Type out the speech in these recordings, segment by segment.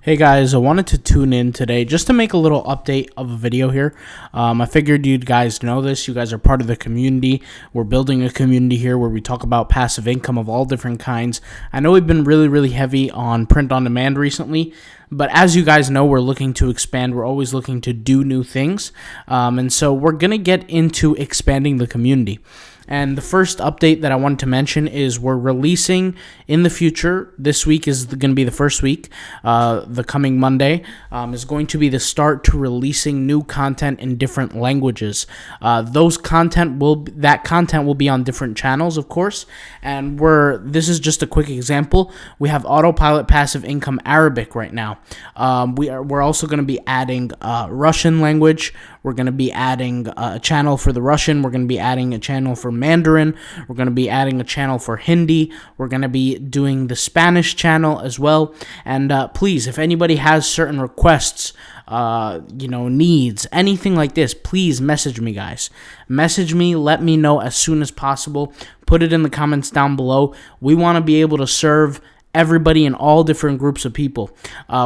Hey guys, I wanted to tune in today just to make a little update of a video here. I figured you guys know this. You guys are part of the community. We're building a community here where we talk about passive income of all different kinds. I know we've been really heavy on print on demand recently, but as you guys know, we're looking to expand. We're always looking to do new things. And so we're going to get into expanding the community. And the first update that I wanted to mention is we're releasing in the future. This week is going to be the first week. The coming Monday is going to be the start to releasing new content in different languages. That content will be on different channels, of course. And this is just a quick example. We have Autopilot Passive Income Arabic right now. We're also going to be adding Russian language. We're going to be adding a channel for the Russian. We're going to be adding a channel for Mandarin. We're going to be adding a channel for Hindi. We're going to be doing the Spanish channel as well. And please, if anybody has certain requests, needs, anything like this, please message me, guys. Message me, let me know as soon as possible. Put it in the comments down below. We want to be able to serve everybody in all different groups of people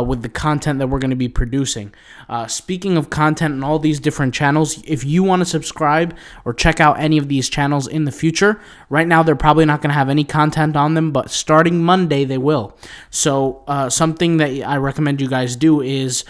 with the content that we're going to be producing. Speaking of content and all these different channels, if you want to subscribe or check out any of these channels in the future, right now they're probably not going to have any content on them, but starting Monday they will. So something that I recommend you guys do is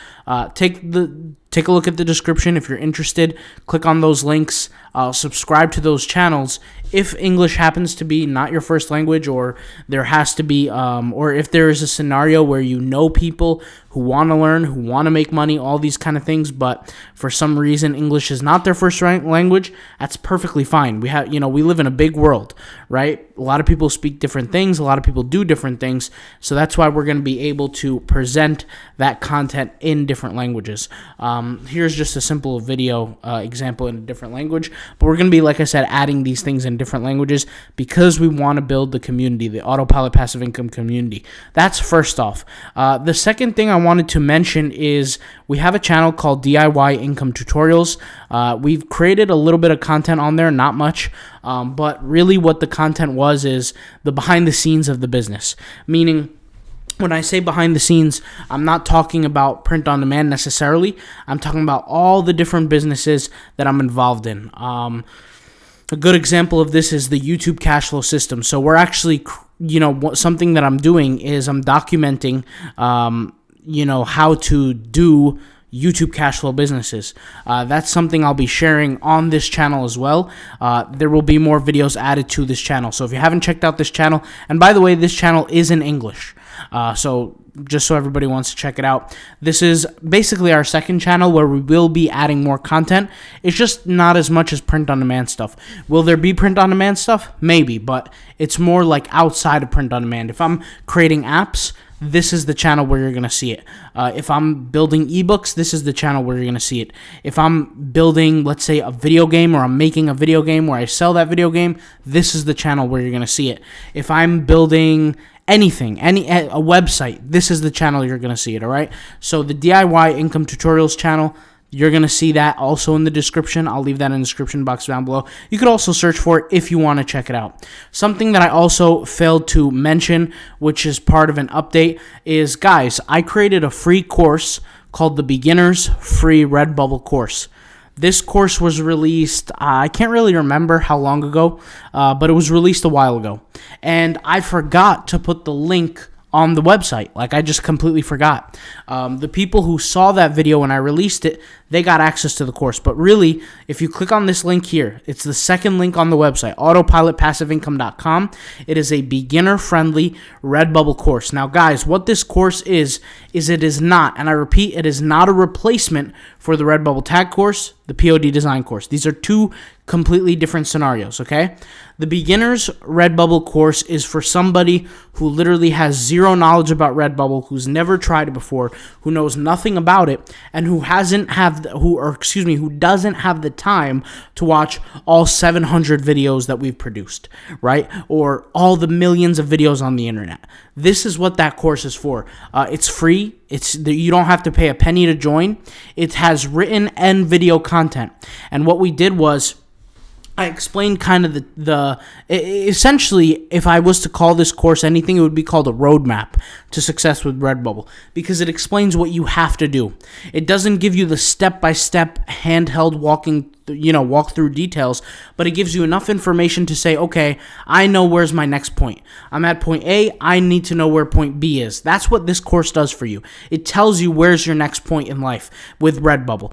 take a look at the description. If you're interested, click on those links, subscribe to those channels. If English happens to be not your first language, or there has to be, or if there is a scenario where you know people who want to learn, who want to make money, all these kind of things, but for some reason English is not their first language, that's perfectly fine. We live in a big world, right? A lot of people speak different things, a lot of people do different things, so that's why we're going to be able to present that content in different languages. Here's just a simple video example in a different language, but we're going to be, like I said, adding these things in different languages because we want to build the community, the Autopilot Passive Income community. That's first off. The second thing I wanted to mention is we have a channel called DIY Income Tutorials. We've created a little bit of content on there, not much, but really what the content is the behind the scenes of the business, meaning when I say behind the scenes, I'm not talking about print on demand necessarily. I'm talking about all the different businesses that I'm involved in. A good example of this is the YouTube cash flow system. So we're actually, something that I'm doing is I'm documenting, how to do YouTube cash flow businesses. That's something I'll be sharing on this channel as well. There will be more videos added to this channel. So if you haven't checked out this channel, and by the way, this channel is in English. So just so everybody wants to check it out, this is basically our second channel where we will be adding more content. It's just not as much as print on demand stuff. Will there be print on demand stuff? Maybe, but it's more like outside of print on demand. If I'm creating apps, this is the channel where you're going to see it. If I'm building ebooks, this is the channel where you're going to see it. If I'm building, let's say, a video game, or I'm making a video game where I sell that video game, this is the channel where you're going to see it. If I'm building anything, a website, this is the channel you're going to see it, all right? So the DIY Income Tutorials channel, you're going to see that also in the description. I'll leave that in the description box down below. You could also search for it if you want to check it out. Something that I also failed to mention, which is part of an update, is, guys, I created a free course called the Beginner's Free Redbubble course. This course was released, I can't really remember how long ago, but it was released a while ago. And I forgot to put the link on the website. Like, I just completely forgot. The people who saw that video when I released it, they got access to the course. But really, if you click on this link here, it's the second link on the website, autopilotpassiveincome.com. It is a beginner-friendly Redbubble course. Now, guys, what this course is it is not, and I repeat, it is not a replacement for the Redbubble tag course, the POD design course. These are two completely different scenarios, okay? The beginner's Redbubble course is for somebody who literally has zero knowledge about Redbubble, who's never tried it before, who knows nothing about it, and who doesn't have the time to watch all 700 videos that we've produced, right? Or all the millions of videos on the internet. This is what that course is for. It's free. You don't have to pay a penny to join. It has written and video content. And what we did was, I explained kind of essentially, if I was to call this course anything, it would be called a roadmap to success with Redbubble, because it explains what you have to do. It doesn't give you the step-by-step handheld walk through details, but it gives you enough information to say, okay, I know where's my next point. I'm at point A, I need to know where point B is. That's what this course does for you. It tells you where's your next point in life with Redbubble.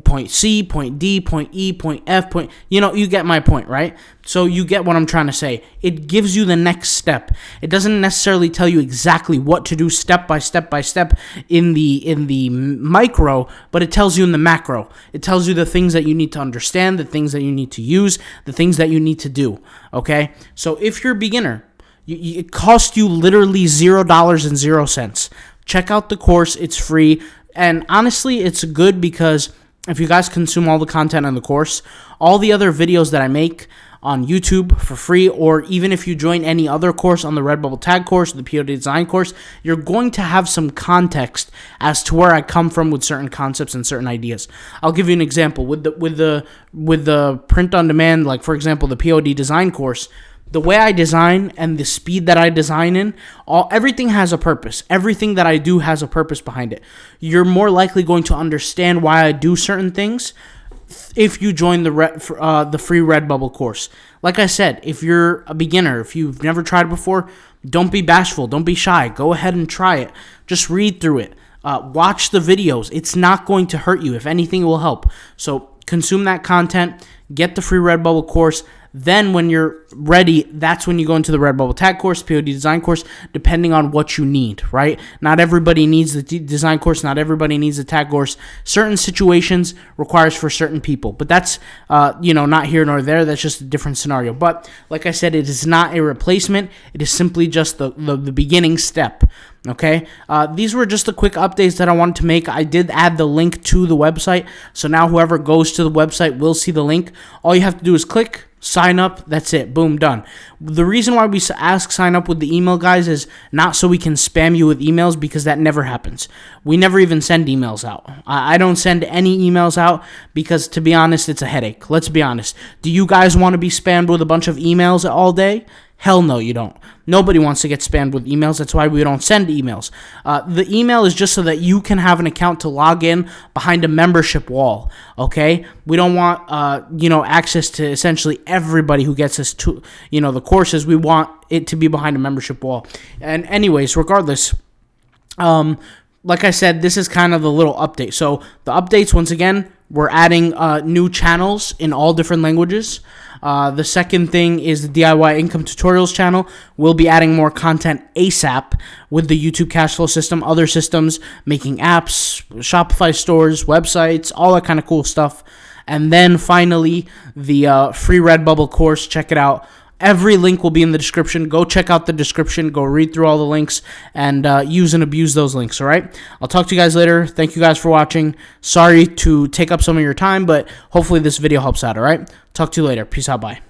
Point C, point D, point E, point F, point, you get my point, right? So you get what I'm trying to say. It gives you the next step. It doesn't necessarily tell you exactly what to do step by step in the micro, but it tells you in the macro. It tells you the things that you need to understand, the things that you need to use, the things that you need to do, okay? So if you're a beginner, it costs you literally $0.00. Check out the course. It's free. And honestly, it's good because if you guys consume all the content on the course, all the other videos that I make on YouTube for free, or even if you join any other course on the Redbubble tag course, the POD design course, you're going to have some context as to where I come from with certain concepts and certain ideas. I'll give you an example with the print on demand, like for example, the POD design course. The way I design and the speed that I design in, everything has a purpose. Everything that I do has a purpose behind it. You're more likely going to understand why I do certain things if you join the free Redbubble course. Like I said, if you're a beginner, if you've never tried it before, don't be bashful, don't be shy. Go ahead and try it. Just read through it. Watch the videos. It's not going to hurt you. If anything, it will help. So consume that content. Get the free Redbubble course. Then when you're ready, that's when you go into the Redbubble tag course, POD design course, depending on what you need, right? Not everybody needs the design course. Not everybody needs the tag course. Certain situations requires for certain people. But that's, not here nor there. That's just a different scenario. But like I said, it is not a replacement. It is simply just the beginning step. Okay, these were just the quick updates that I wanted to make. I did add the link to the website, so now whoever goes to the website will see the link. All you have to do is click, sign up, that's it, boom, done. The reason why we ask sign up with the email, guys, is not so we can spam you with emails, because that never happens. We never even send emails out. I don't send any emails out because, to be honest, it's a headache. Let's be honest. Do you guys want to be spammed with a bunch of emails all day? Hell no, you don't. Nobody wants to get spammed with emails. That's why we don't send emails. The email is just so that you can have an account to log in behind a membership wall, okay? We don't want, access to essentially everybody who gets us to, the courses. We want it to be behind a membership wall. And anyways, regardless, like I said, this is kind of the little update. So the updates, once again, we're adding new channels in all different languages. The second thing is the DIY income tutorials channel. We'll be adding more content ASAP with the YouTube cash flow system, other systems, making apps, Shopify stores, websites, all that kind of cool stuff. And then finally, the free Redbubble course. Check it out. Every link will be in the description. Go check out the description. Go read through all the links and use and abuse those links, all right? I'll talk to you guys later. Thank you guys for watching. Sorry to take up some of your time, but hopefully this video helps out, all right? Talk to you later. Peace out. Bye.